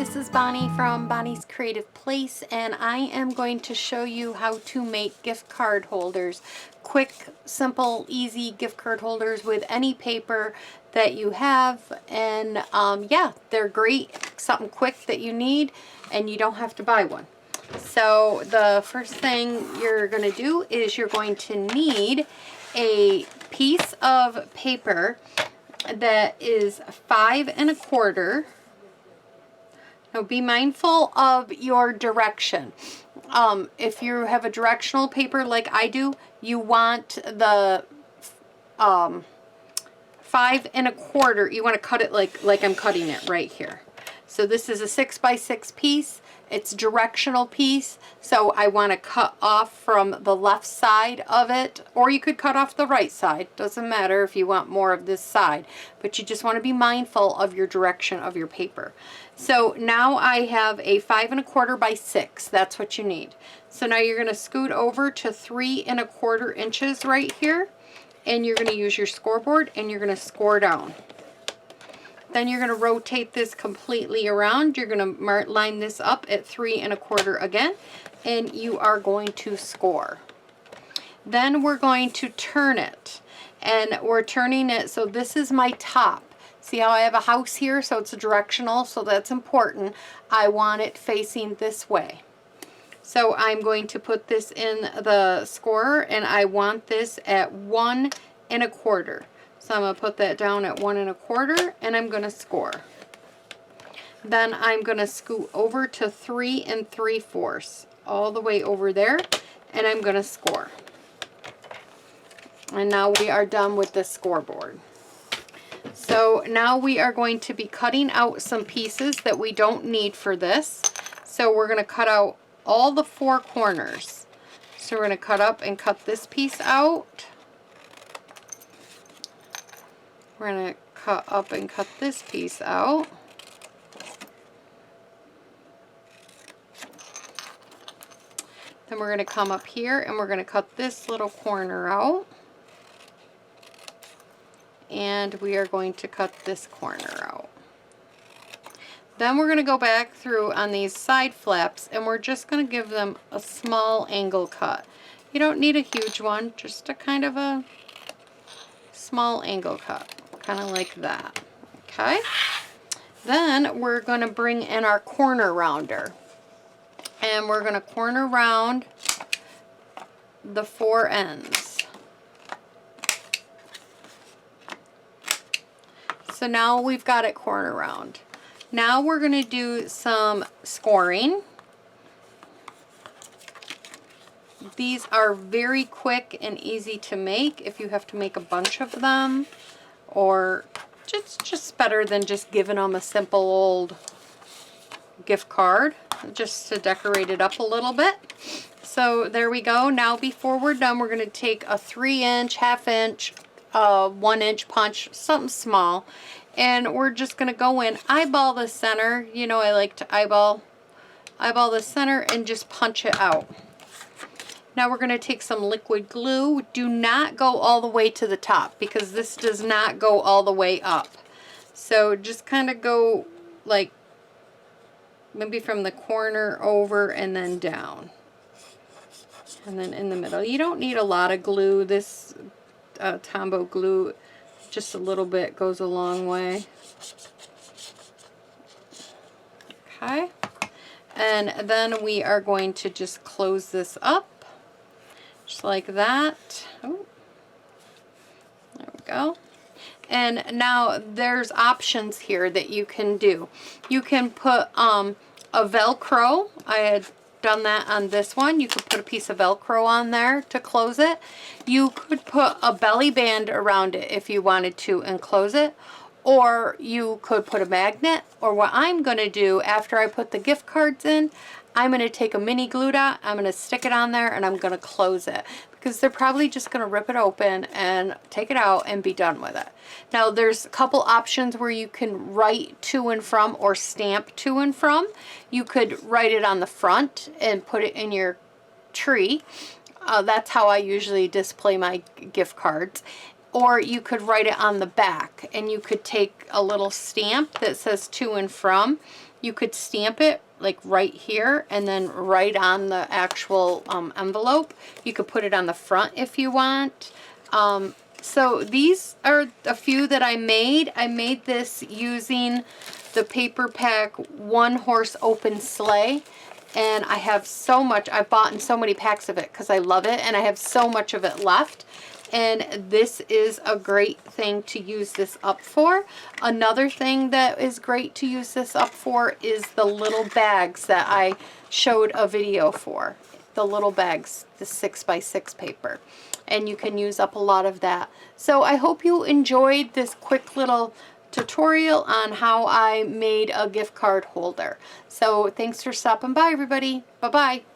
This is Bonnie from Bonnie's Creative Place, and I am going to show you how to make gift card holders. Quick, simple, easy gift card holders with any paper that you have, and yeah, they're great. Something quick that you need, and you don't have to buy one. So the first thing you're going to do is you're going to need a piece of paper that is 5 1/4. Now be mindful of your direction. If you have a directional paper like I do, you want the 5 1/4. You want to cut it like I'm cutting it right here. So this is a 6 by 6 piece. It's directional piece, so I want to cut off from the left side of it, or you could cut off the right side. Doesn't matter if you want more of this side, but you just want to be mindful of your direction of your paper. So now I have a 5 1/4 by 6. That's what you need. So now you're going to scoot over to 3 1/4 inches right here, and you're going to use your scoreboard and you're going to score down. Then you're going to rotate this completely around. You're going to line this up at 3 1/4 again, and you are going to score. Then we're going to turn it, and we're turning it so this is my top. See how I have a house here, so it's a directional, so that's important. I want it facing this way. So I'm going to put this in the scorer, and I want this at 1 1/4. So I'm going to put that down at 1 1/4, and I'm going to score. Then I'm going to scoot over to 3 3/4, all the way over there, and I'm going to score. And now we are done with the scoreboard. So now we are going to be cutting out some pieces that we don't need for this. So we're going to cut out all the 4 corners. So we're going to cut up and cut this piece out. We're going to cut up and cut this piece out. Then we're going to come up here and we're going to cut this little corner out. And we are going to cut this corner out. Then we're going to go back through on these side flaps, and we're just going to give them a small angle cut. You don't need a huge one, just a kind of a small angle cut. Kind of like that. Okay. Then we're going to bring in our corner rounder, and we're going to corner round the 4 ends. So now we've got it corner round. Now we're going to do some scoring. These are very quick and easy to make if you have to make a bunch of them, or just better than just giving them a simple old gift card, just to decorate it up a little bit. So there we go. Now before we're done, we're going to take a 3-inch, 1/2 inch, 1-inch punch, something small, and we're just going to go in, eyeball the center. You know, I like to eyeball the center and just punch it out. Now we're going to take some liquid glue. Do not go all the way to the top, because this does not go all the way up. So just kind of go like maybe from the corner over and then down. And then in the middle. You don't need a lot of glue. This Tombow glue, just a little bit goes a long way. Okay. And then we are going to just close this up. Just like that. Oh, there we go. And now there's options here that you can do. You can put a Velcro. I had done that on this one. You could put a piece of Velcro on there to close it. You could put a belly band around it if you wanted to and close it. Or you could put a magnet. Or what I'm going to do after I put the gift cards in, I'm going to take a mini glue dot, I'm going to stick it on there, and I'm going to close it, because they're probably just going to rip it open and take it out and be done with it. Now there's a couple options where you can write to and from or stamp to and from. You could write it on the front and put it in your tree. That's how I usually display my gift cards. Or you could write it on the back, and you could take a little stamp that says to and from You could stamp it like right here and then right on the actual envelope. You could put it on the front if you want. So these are a few that I made. I made this using the Paper Pack One Horse Open Sleigh. And I have so much, I've bought in so many packs of it because I love it, and I have so much of it left. And this is a great thing to use this up for. Another thing that is great to use this up for is the little bags that I showed a video for. The little bags, the 6x6 paper. And you can use up a lot of that. So I hope you enjoyed this quick little tutorial on how I made a gift card holder. So thanks for stopping by, everybody. Bye-bye.